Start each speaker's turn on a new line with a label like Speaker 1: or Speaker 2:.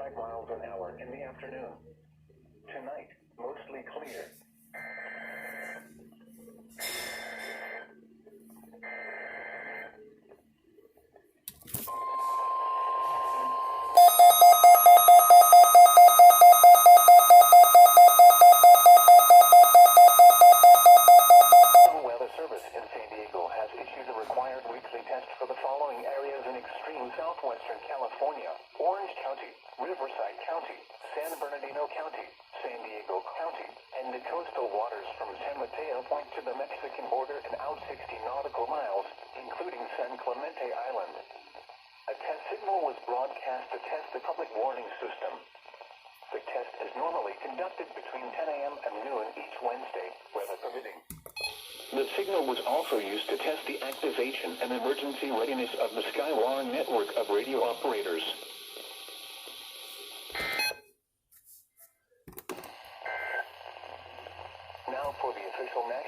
Speaker 1: 25 miles an hour in the afternoon. Tonight, mostly clear. Southwestern California, Orange County, Riverside County, San Bernardino County, San Diego County, and the coastal waters from San Mateo Point to the Mexican border and out 60 nautical miles, including San Clemente Island. A test signal was broadcast to test the public warning system. The test is normally conducted between 10 a.m. and noon each Wednesday, weather permitting. The signal was also used to test the activation and emergency readiness of the Skywar network of radio operators. Now for the official national